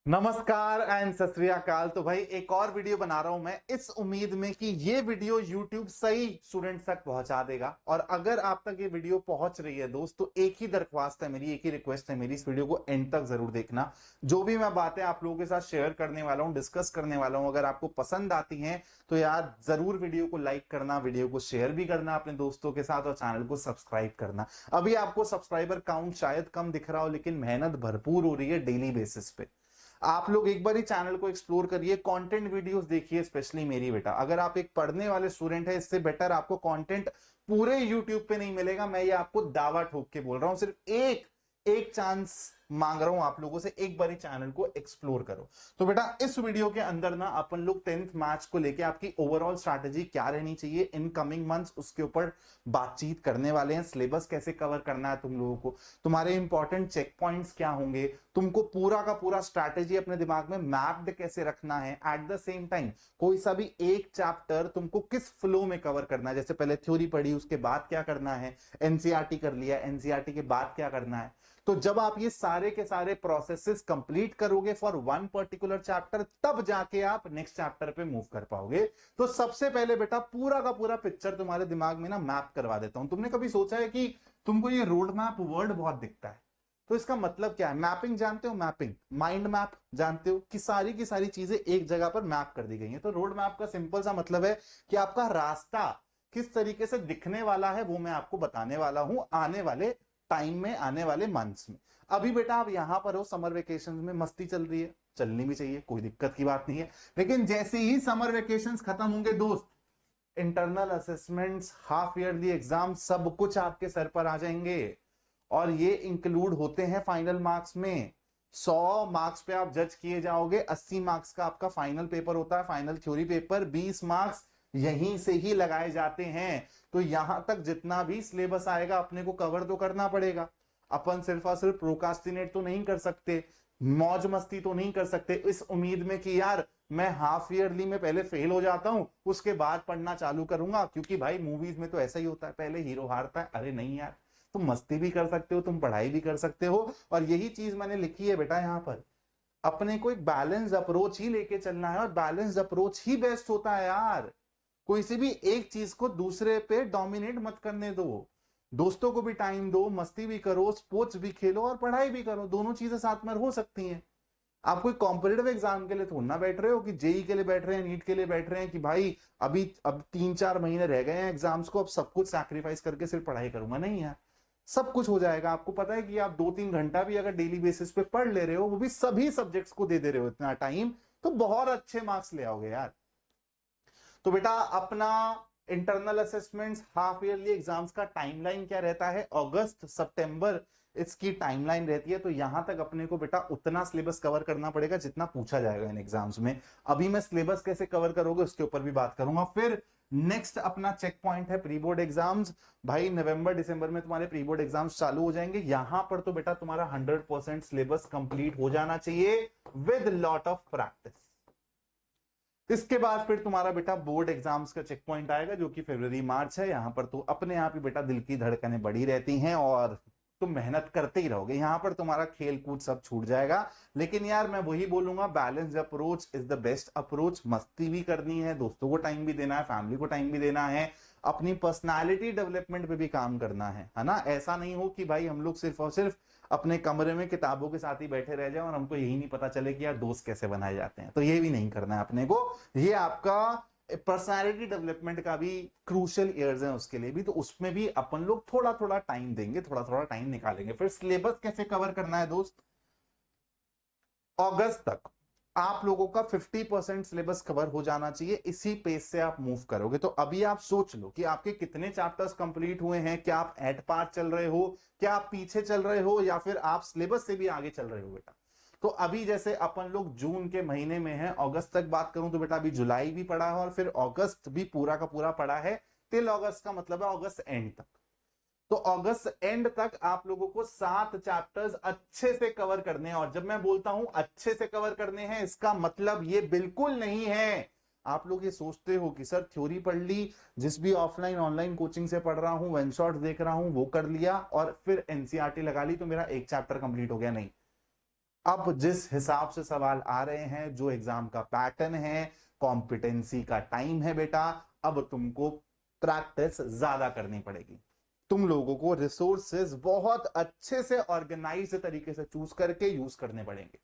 नमस्कार एंड सत श्री अकाल। तो भाई एक और वीडियो बना रहा हूं मैं इस उम्मीद में कि ये वीडियो YouTube सही स्टूडेंट्स तक पहुंचा देगा। और अगर आप तक ये वीडियो पहुंच रही है दोस्त, तो एक ही दरख्वास्त है मेरी, एक ही रिक्वेस्ट है मेरी, इस वीडियो को एंड तक जरूर देखना। जो भी मैं बातें आप लोगों के साथ शेयर करने वाला हूं, डिस्कस करने वाला हूं, अगर आपको पसंद आती हैं तो यार जरूर वीडियो को लाइक करना, वीडियो को शेयर भी करना अपने दोस्तों के साथ और चैनल को सब्सक्राइब करना। अभी आपको सब्सक्राइबर काउंट शायद कम दिख रहा हो, लेकिन मेहनत भरपूर हो रही है डेली बेसिस पे। आप लोग एक बार ही चैनल को एक्सप्लोर करिए, कंटेंट वीडियोस देखिए, स्पेशली मेरी बेटा। अगर आप एक पढ़ने वाले स्टूडेंट है, इससे बेटर आपको कंटेंट पूरे यूट्यूब पे नहीं मिलेगा। मैं ये आपको दावा ठोक के बोल रहा हूं। सिर्फ एक एक चांस मांग रहा हूं आप लोगों से, एक बार ही चैनल को एक्सप्लोर करो। तो बेटा इस वीडियो के अंदर ना अपन लोग 10th मैथ्स को लेके आपकी ओवरऑल स्ट्रैटेजी क्या रहनी चाहिए इन कमिंग मंथ्स, उसके ऊपर बातचीत करने वाले हैं। सिलेबस कैसे कवर करना है तुम लोगों को, तुम्हारे इंपॉर्टेंट चेक पॉइंट्स क्या होंगे, तुमको पूरा का पूरा स्ट्रैटेजी अपने दिमाग में मैप्ड कैसे रखना है। एट द सेम टाइम कोई सा भी एक चैप्टर तुमको किस फ्लो में कवर करना है, जैसे पहले थ्योरी पढ़ी, उसके बाद क्या करना है, एनसीईआरटी कर लिया, एनसीईआरटी के बाद क्या करना है। तो जब आप ये सारे के सारे प्रोसेसेस कंप्लीट करोगे फॉर वन पर्टिकुलर चैप्टर, तब जाके आप नेक्स्ट चैप्टर पे मूव कर पाओगे। तो सबसे पहले बेटा पूरा का पूरा पिक्चर तुम्हारे दिमाग में ना मैप करवा देता हूं। तुमने कभी सोचा है कि तुमको ये रोड मैप वर्ड बहुत दिखता है, तो इसका मतलब क्या है? मैपिंग जानते हो? मैपिंग, माइंड मैप जानते हो कि सारी की सारी चीजें एक जगह पर मैप कर दी गई हैं। तो रोड मैप का सिंपल सा मतलब है कि आपका रास्ता किस तरीके से दिखने वाला है, वो मैं आपको बताने वाला हूं आने वाले टाइम में, आने वाले मंथ्स में। अभी बेटा आप यहां पर हो, समर वेकेशन में मस्ती चल रही है, चलनी भी चाहिए, कोई दिक्कत की बात नहीं है। लेकिन जैसे ही समर वेकेशन खत्म होंगे दोस्त, internal assessments, half yearly exam, सब कुछ आपके सर पर आ जाएंगे। और ये इंक्लूड होते हैं फाइनल मार्क्स में। 100 मार्क्स पे आप जज किए जाओगे, 80 मार्क्स का आपका फाइनल पेपर होता है, फाइनल थ्योरी पेपर। 20 मार्क्स यहीं से ही लगाए जाते हैं। तो यहां तक जितना भी सिलेबस आएगा अपने को कवर तो करना पड़ेगा। अपन सिर्फ और सिर्फ प्रोकास्टिनेट तो नहीं कर सकते, मौज मस्ती तो नहीं कर सकते इस उम्मीद में कि यार मैं हाफ ईयरली में पहले फेल हो जाता हूं, उसके बाद पढ़ना चालू करूंगा। क्योंकि भाई मूवीज में तो ऐसा ही होता है, पहले हीरो हारता है। अरे नहीं यार, तुम मस्ती भी कर सकते हो, तुम पढ़ाई भी कर सकते हो। और यही चीज मैंने लिखी है बेटा यहाँ पर। अपने को एक बैलेंस अप्रोच ही लेके चलना है, और बैलेंस अप्रोच ही बेस्ट होता है यार। कोई सी भी एक चीज को दूसरे पे डोमिनेट मत करने दो। दोस्तों को भी टाइम दो, मस्ती भी करो, स्पोर्ट्स भी खेलो और पढ़ाई भी करो, दोनों चीजें साथ में हो सकती हैं। आप कोई कॉम्पिटेटिव एग्जाम के लिए थोड़ा ना बैठ रहे हो कि जेई के लिए बैठ रहे हैं, नीट के लिए बैठ रहे हैं कि भाई अभी अब 3-4 महीने रह गए हैं एग्जाम्स को, अब सब कुछ सैक्रिफाइस करके सिर्फ पढ़ाई करूंगा। नहीं यार, सब कुछ हो जाएगा। आपको पता है कि आप 2-3 घंटा भी अगर डेली बेसिस पे पढ़ ले रहे हो, वो भी सभी सब्जेक्ट्स को दे दे रहे हो इतना टाइम, तो बहुत अच्छे मार्क्स ले आओगे यार। तो बेटा अपना internal assessments, half yearly exams का टाइमलाइन क्या रहता है? अगस्त सितंबर इसकी टाइमलाइन रहती है। तो यहां तक अपने को बेटा उतना सिलेबस कवर करना पड़ेगा जितना पूछा जाएगा इन एग्जाम्स में। अभी मैं सिलेबस कैसे कवर करोगे उसके ऊपर भी बात करूंगा। फिर नेक्स्ट अपना चेक पॉइंट है प्री बोर्ड एग्जाम्स। भाई नवंबर दिसंबर में तुम्हारे प्री बोर्ड एग्जाम्स चालू हो जाएंगे। यहां पर तो बेटा तुम्हारा 100% सिलेबस कंप्लीट हो जाना चाहिए विद लॉट ऑफ प्रैक्टिस। इसके बाद फिर तुम्हारा बेटा बोर्ड एग्जाम्स का चेक पॉइंट आएगा, जो कि फरवरी मार्च है। यहां पर तो अपने आप ही बेटा दिल की धड़कनें बढ़ी रहती हैं और तुम मेहनत करते ही रहोगे। यहां पर तुम्हारा खेल कूद सब छूट जाएगा। लेकिन यार मैं वही बोलूंगा, balance approach is the best approach. मस्ती भी करनी है, दोस्तों को टाइम भी देना है, फैमिली को टाइम भी देना है, अपनी पर्सनालिटी डेवलपमेंट पे भी काम करना है ना। ऐसा नहीं हो कि भाई हम लोग सिर्फ और सिर्फ अपने कमरे में किताबों के साथ ही बैठे रह जाए और हमको यही नहीं पता चले कि यार दोस्त कैसे बनाए जाते हैं। तो ये भी नहीं करना है अपने को। ये आपका पर्सनालिटी डेवलपमेंट का भी क्रूशियल ईयर्स है, उसके लिए भी। तो उसमें भी अपन लोग थोड़ा थोड़ा टाइम देंगे, थोड़ा थोड़ा टाइम निकालेंगे। फिर सिलेबस कैसे कवर करना है दोस्त? अगस्त तक आप लोगों का 50% सिलेबस कवर हो जाना चाहिए। इसी पेस से आप मूव करोगे। तो अभी आप सोच लो कि आपके कितने चैप्टर्स कंप्लीट हुए हैं। क्या आप एट पार चल रहे हो, क्या आप पीछे चल रहे हो, या फिर आप सिलेबस से भी आगे चल रहे हो बेटा? तो अभी जैसे अपन लोग जून के महीने में हैं, अगस्त तक बात करूं तो बेटा अभी जुलाई भी पड़ा है और फिर अगस्त भी पूरा का पूरा पड़ा है। टिल अगस्त का मतलब है अगस्त एंड तक। तो अगस्त एंड तक आप लोगों को 7 चैप्टर्स अच्छे से कवर करने हैं। और जब मैं बोलता हूं अच्छे से कवर करने हैं, इसका मतलब ये बिल्कुल नहीं है आप लोग ये सोचते हो कि सर थ्योरी पढ़ ली, जिस भी ऑफलाइन ऑनलाइन कोचिंग से पढ़ रहा हूं, वन शॉट देख रहा हूं, वो कर लिया और फिर एनसीईआरटी लगा ली तो मेरा एक चैप्टर कंप्लीट हो गया। नहीं, अब जिस हिसाब से सवाल आ रहे हैं, जो एग्जाम का पैटर्न है, कॉम्पिटेंसी का टाइम है बेटा, अब तुमको प्रैक्टिस ज्यादा करनी पड़ेगी। तुम लोगों को रिसोर्सेज बहुत अच्छे से ऑर्गेनाइज तरीके से चूज करके यूज करने पड़ेंगे।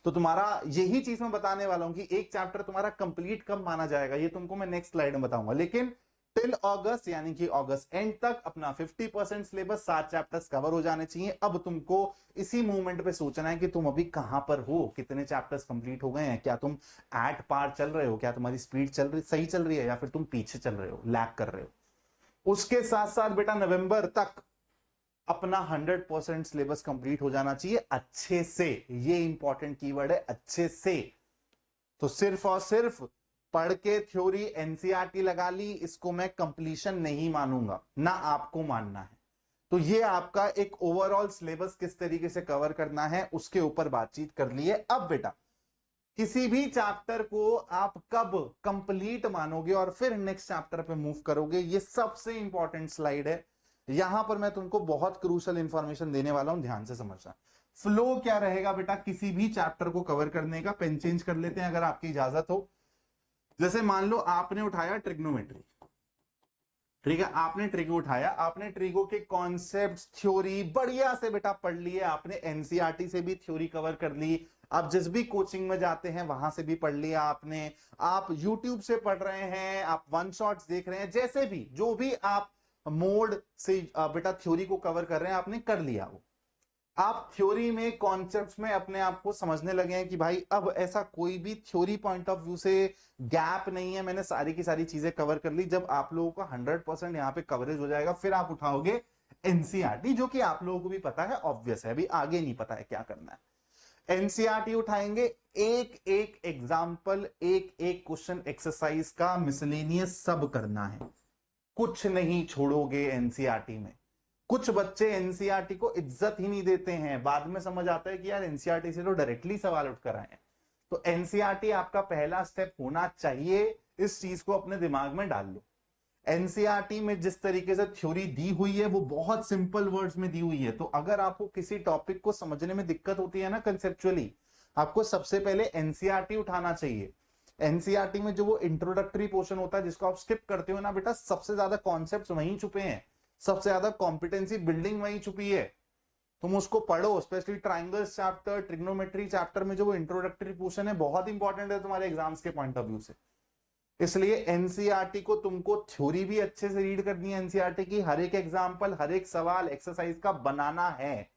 तो तुम्हारा यही चीज मैं बताने वाला हूं कि एक चैप्टर तुम्हारा कंप्लीट कब माना जाएगा, ये तुमको मैं नेक्स्ट स्लाइड में बताऊंगा। लेकिन टिल अगस्त, यानी कि अगस्त एंड तक अपना 50% सिलेबस, 7 चैप्टर्स कवर हो जाने चाहिए। अब तुमको इसी मूवमेंट पे सोचना है कि तुम अभी कहां पर हो, कितने चैप्टर्स कंप्लीट हो गए हैं, क्या तुम एट पार चल रहे हो, क्या तुम्हारी स्पीड चल रही सही चल रही है, या फिर तुम पीछे चल रहे हो, लैग कर रहे हो। उसके साथ साथ बेटा नवंबर तक अपना 100% सिलेबस कंप्लीट हो जाना चाहिए अच्छे से। ये इंपॉर्टेंट कीवर्ड है, अच्छे से। तो सिर्फ और सिर्फ पढ़ के थ्योरी एनसीईआरटी लगा ली, इसको मैं कंप्लीशन नहीं मानूंगा, ना आपको मानना है। तो ये आपका एक ओवरऑल सिलेबस किस तरीके से कवर करना है उसके ऊपर बातचीत कर लिए। अब बेटा किसी भी चैप्टर को आप कब कंप्लीट मानोगे और फिर नेक्स्ट चैप्टर पे मूव करोगे, ये सबसे इंपॉर्टेंट स्लाइड है। यहां पर मैं तुमको बहुत क्रूशियल इंफॉर्मेशन देने वाला हूं, ध्यान से समझना। फ्लो क्या रहेगा बेटा किसी भी चैप्टर को कवर करने का। पेन चेंज कर लेते हैं अगर आपकी इजाजत हो। जैसे मान लो आपने उठाया ट्रिग्नोमेट्री, ठीक है, आपने ट्रिगो उठाया, आपने ट्रिगो के कॉन्सेप्ट थ्योरी बढ़िया से बेटा पढ़ लिए, आपने एनसीईआरटी से भी थ्योरी कवर कर ली, आप जिस भी कोचिंग में जाते हैं वहां से भी पढ़ लिया आपने, आप यूट्यूब से पढ़ रहे हैं, आप वन शॉट्स देख रहे हैं, जैसे भी जो भी आप मोड से बेटा थ्योरी को कवर कर रहे हैं आपने कर लिया। वो आप थ्योरी में कॉन्सेप्ट्स में अपने आप को समझने लगे हैं कि भाई अब ऐसा कोई भी थ्योरी पॉइंट ऑफ व्यू से गैप नहीं है, मैंने सारी की सारी चीजें कवर कर ली। जब आप लोगों का 100% यहाँ पे कवरेज हो जाएगा, फिर आप उठाओगे एनसीईआरटी, जो कि आप लोगों को भी पता है, ऑब्वियस है, अभी आगे नहीं पता है क्या करना है। एनसीईआरटी उठाएंगे, एक एक एग्जाम्पल, एक एक क्वेश्चन एक्सरसाइज का मिसलेनियस सब करना है, कुछ नहीं छोड़ोगे एनसीईआरटी में। कुछ बच्चे एनसीईआरटी को इज्जत ही नहीं देते हैं, बाद में समझ आता है कि यार एनसीईआरटी से तो डायरेक्टली सवाल उठ कर आए हैं। तो एनसीईआरटी आपका पहला स्टेप होना चाहिए, इस चीज को अपने दिमाग में डाल लो। एनसीईआरटी में जिस तरीके से थ्योरी दी हुई है वो बहुत सिंपल वर्ड्स में दी हुई है। तो अगर आपको किसी टॉपिक को समझने में दिक्कत होती है ना कंसेप्चुअली, आपको सबसे पहले एनसीईआरटी उठाना चाहिए। एनसीईआरटी में जो वो इंट्रोडक्टरी पोर्शन होता है जिसको आप स्किप करते हो ना बेटा, सबसे ज्यादा कॉन्सेप्ट्स वहीं छुपे हैं, सबसे ज्यादा कॉम्पिटेंसी बिल्डिंग वहीं छुपी है। तुम उसको पढ़ो, specially triangles chapter, trigonometry chapter में जो वो इंट्रोडक्टरी पोर्शन है बहुत इंपॉर्टेंट है तुम्हारे एग्जाम्स के पॉइंट ऑफ व्यू से। इसलिए एनसीईआरटी को तुमको थ्योरी भी अच्छे से रीड करनी है, एनसीईआरटी की हर एक एग्जाम्पल, हर एक सवाल एक्सरसाइज का बनाना है,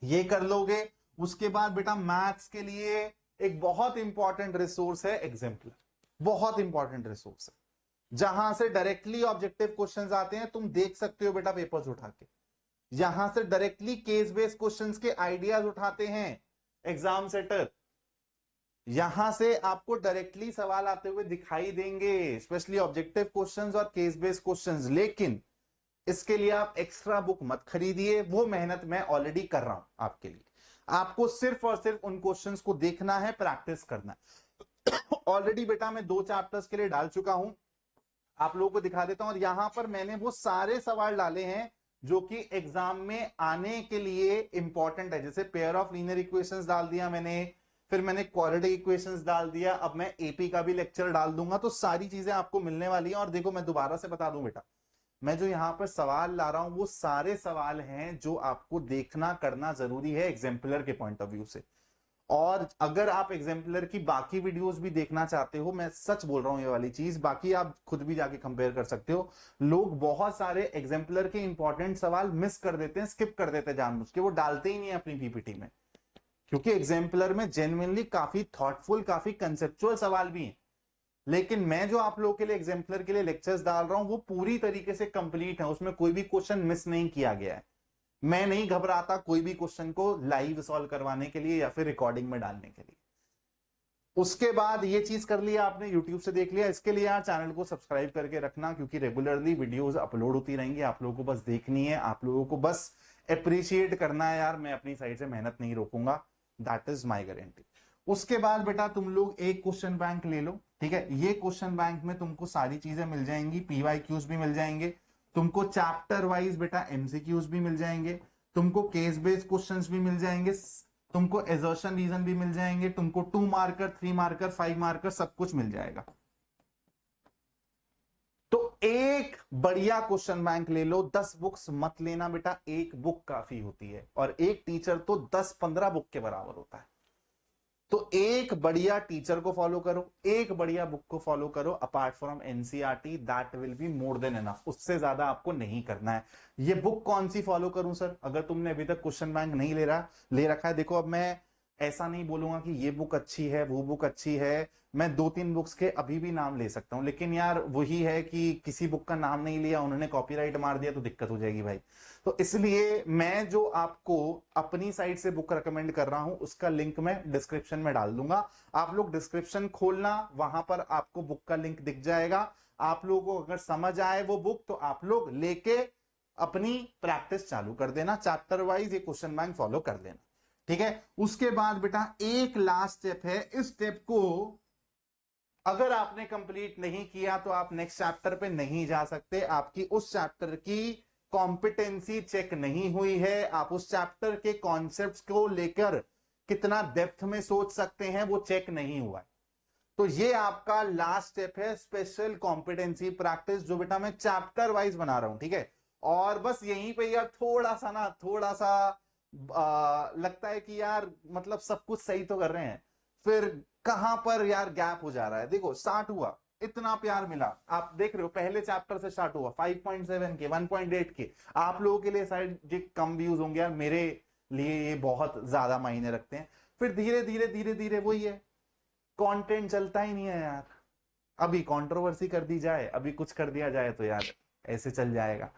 ये कर लोगे। उसके बाद बेटा मैथ्स के लिए एक बहुत इंपॉर्टेंट रिसोर्स है एग्जाम्पलर, बहुत इंपॉर्टेंट रिसोर्स है, जहां से डायरेक्टली ऑब्जेक्टिव क्वेश्चंस आते हैं, तुम देख सकते हो बेटा पेपर्स उठा के। यहां से डायरेक्टली केस बेस्ड क्वेश्चंस के आइडियाज उठाते हैं एग्जाम सेटर, यहां से आपको डायरेक्टली सवाल आते हुए दिखाई देंगे, स्पेशली ऑब्जेक्टिव क्वेश्चंस और केस बेस्ड क्वेश्चंस। लेकिन इसके लिए आप एक्स्ट्रा बुक मत खरीदिए, वो मेहनत मैं ऑलरेडी कर रहा हूं आपके लिए। आपको सिर्फ और सिर्फ उन क्वेश्चंस को देखना है, प्रैक्टिस करना है। ऑलरेडी बेटा मैं 2 चैप्टर्स के लिए डाल चुका हूं, आप लोगों को दिखा देता हूं। और यहां पर मैंने वो सारे सवाल डाले हैं जो कि एग्जाम में आने के लिए इंपॉर्टेंट है। जैसे पेयर ऑफ लीनियर इक्वेशंस डाल दिया मैंने, फिर मैंने क्वाड्रेटिक इक्वेशंस डाल दिया, अब मैं एपी का भी लेक्चर डाल दूंगा। तो सारी चीजें आपको मिलने वाली हैं। और देखो मैं दोबारा से बता दूं बेटा, मैं जो यहां पर सवाल ला रहा हूं वो सारे सवाल हैं जो आपको देखना करना जरूरी है एग्जाम्पलर के पॉइंट ऑफ व्यू से। और अगर आप एग्जाम्पलर की बाकी वीडियोस भी देखना चाहते हो, मैं सच बोल रहा हूं ये वाली चीज, बाकी आप खुद भी जाके कंपेयर कर सकते हो। लोग बहुत सारे एग्जाम्पलर के इंपॉर्टेंट सवाल मिस कर देते हैं, स्किप कर देते हैं जानबूझ के, वो डालते ही नहीं है अपनी पीपीटी में, क्योंकि एग्जाम्पलर में जेन्युइनली काफी थॉटफुल, काफी कंसेप्चुअल सवाल भी हैं। लेकिन मैं जो आप लोगों के लिए एग्जाम्पलर के लिए लेक्चर्स डाल रहा हूं वो पूरी तरीके से कंप्लीट है, उसमें कोई भी क्वेश्चन मिस नहीं किया गया है। मैं नहीं घबराता कोई भी क्वेश्चन को लाइव सॉल्व करवाने के लिए या फिर रिकॉर्डिंग में डालने के लिए। उसके बाद ये चीज कर लिया आपने, यूट्यूब से देख लिया, इसके लिए यार चैनल को सब्सक्राइब करके रखना, क्योंकि रेगुलरली वीडियोस अपलोड होती रहेंगी, आप लोगों को बस देखनी है, आप लोगों को बस अप्रिशिएट करना है यार, मैं अपनी साइड से मेहनत नहीं रोकूंगा, दैट इज माई गारंटी। उसके बाद बेटा तुम लोग एक क्वेश्चन बैंक ले लो, ठीक है, ये क्वेश्चन बैंक में तुमको सारी चीजें मिल जाएंगी, पीवाईक्यूज भी मिल जाएंगे, तुमको चैप्टर वाइज बेटा एमसीक्यूज भी मिल जाएंगे, तुमको केस बेस्ड क्वेश्चंस भी मिल जाएंगे, तुमको एजर्शन रीजन भी मिल जाएंगे, तुमको 2 मार्कर, 3 मार्कर, 5 मार्कर सब कुछ मिल जाएगा। तो एक बढ़िया क्वेश्चन बैंक ले लो, 10 बुक्स मत लेना बेटा, एक बुक काफी होती है, और एक टीचर तो 10-15 बुक के बराबर होता है। तो एक बढ़िया टीचर को फॉलो करो, एक बढ़िया बुक को फॉलो करो, apart from NCERT, that will be more than enough. उससे ज्यादा आपको नहीं करना है। ये बुक कौन सी फॉलो करूं सर, अगर तुमने अभी तक क्वेश्चन बैंक नहीं ले रखा है, देखो अब मैं ऐसा नहीं बोलूंगा कि ये बुक अच्छी है, वो बुक अच्छी है, मैं 2-3 बुक्स के अभी भी नाम ले सकता हूं, लेकिन यार वही है कि किसी बुक का नाम नहीं लिया, उन्होंने कॉपीराइट मार दिया तो दिक्कत हो जाएगी भाई। तो इसलिए मैं जो आपको अपनी साइड से बुक रेकमेंड कर रहा हूं, उसका लिंक मैं डिस्क्रिप्शन में डाल दूंगा। आप लोग डिस्क्रिप्शन खोलना, वहां पर आपको बुक का लिंक दिख जाएगा। आप लोगों को अगर समझ आए वो बुक, तो आप लोग लेके अपनी प्रैक्टिस चालू कर देना, चैप्टर वाइज ये क्वेश्चन बैंक फॉलो कर लेना, ठीक है। उसके बाद बेटा एक लास्ट स्टेप है, इस स्टेप को अगर आपने कंप्लीट नहीं किया तो आप नेक्स्ट चैप्टर पे नहीं जा सकते, आपकी उस चैप्टर की कॉम्पिटेंसी चेक नहीं हुई है, आप उस चैप्टर के कॉन्सेप्ट्स को लेकर कितना डेप्थ में सोच सकते हैं वो चेक नहीं हुआ है। तो ये आपका लास्ट स्टेप है, स्पेशल कॉम्पिटेंसी प्रैक्टिस, जो बेटा मैं चैप्टर वाइज बना रहा हूं, ठीक है। और बस यहीं पे यार थोड़ा सा लगता है कि यार मतलब सब कुछ सही तो कर रहे हैं, फिर कहां पर यार गैप हो जा रहा है। देखो स्टार्ट हुआ, इतना प्यार मिला, आप देख रहे हो पहले चैप्टर से स्टार्ट हुआ 5.7 के, 1.8 के। आप लोगों के लिए शायद ये कम व्यूज होंगे यार, मेरे लिए ये बहुत ज्यादा मायने रखते हैं। फिर धीरे धीरे वही है, कंटेंट चलता ही नहीं है यार। अभी कंट्रोवर्सी कर दी जाए, अभी कुछ कर दिया जाए, तो यार ऐसे चल जाएगा।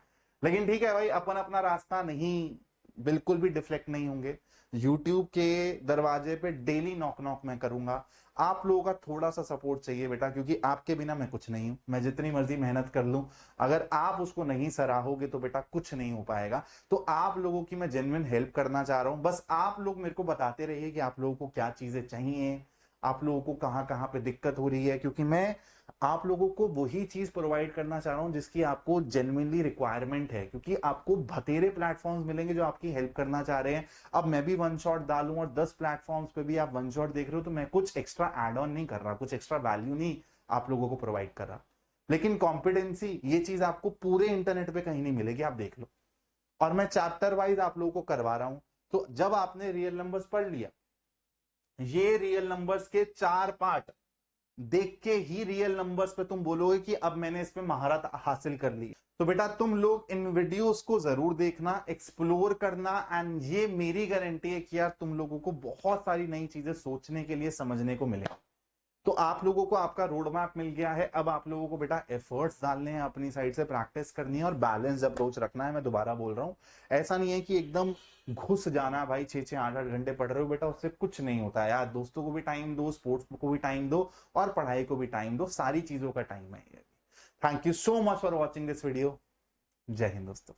लेकिन ठीक है भाई, अपन अपना रास्ता नहीं, बिल्कुल भी डिफ्लेक्ट नहीं होंगे। यूट्यूब के दरवाजे पे डेली नॉक नॉक मैं करूंगा। आप लोगों का थोड़ा सा सपोर्ट चाहिए बेटा, क्योंकि आपके बिना मैं कुछ नहीं हूं। मैं जितनी मर्जी मेहनत कर लूं, अगर आप उसको नहीं सराहोगे तो बेटा कुछ नहीं हो पाएगा। तो आप लोगों की मैं जेन्युइन हेल्प करना चाह रहा हूं, बस आप लोग मेरे को बताते रहिए कि आप लोगों को क्या चीजें चाहिए, आप लोगों को कहां कहां पे दिक्कत हो रही है, क्योंकि मैं आप लोगों को वही चीज प्रोवाइड करना चाह रहा हूं जिसकी आपको जेन्युइनली रिक्वायरमेंट है। क्योंकि आपको बतेरे प्लेटफॉर्म्स मिलेंगे जो आपकी हेल्प करना चाह रहे हैं। अब मैं भी वन शॉट डालूं और 10 प्लेटफॉर्म्स पे भी आप वन शॉट देख रहे हो, तो मैं कुछ एक्स्ट्रा एड ऑन नहीं कर रहा, कुछ एक्स्ट्रा वैल्यू नहीं आप लोगों को प्रोवाइड कर रहा। लेकिन कॉम्पिटेंसी ये चीज आपको पूरे इंटरनेट पे कहीं नहीं मिलेगी, आप देख लो। और मैं चैप्टर वाइज आप लोगों को करवा रहा हूं। तो जब आपने रियल नंबर्स पढ़ लिया, ये रियल नंबर्स के 4 पार्ट देख के ही रियल नंबर्स पे तुम बोलोगे कि अब मैंने इस पे महारत हासिल कर ली। तो बेटा तुम लोग इन वीडियोस को जरूर देखना, एक्सप्लोर करना, एंड ये मेरी गारंटी है कि यार तुम लोगों को बहुत सारी नई चीजें सोचने के लिए, समझने को मिलेगा। तो आप लोगों को आपका रोड मैप मिल गया है। अब आप लोगों को बेटा एफर्ट्स डालने हैं, अपनी साइड से प्रैक्टिस करनी है और बैलेंस अप्रोच रखना है। मैं दोबारा बोल रहा हूं, ऐसा नहीं है कि एकदम घुस जाना भाई, 6-6 8-8 घंटे पढ़ रहे हो बेटा, उससे कुछ नहीं होता है यार। दोस्तों को भी टाइम दो, स्पोर्ट्स को भी टाइम दो, और पढ़ाई को भी टाइम दो, सारी चीजों का टाइम है। Thank you so much for watching this video. जय हिंद दोस्तों।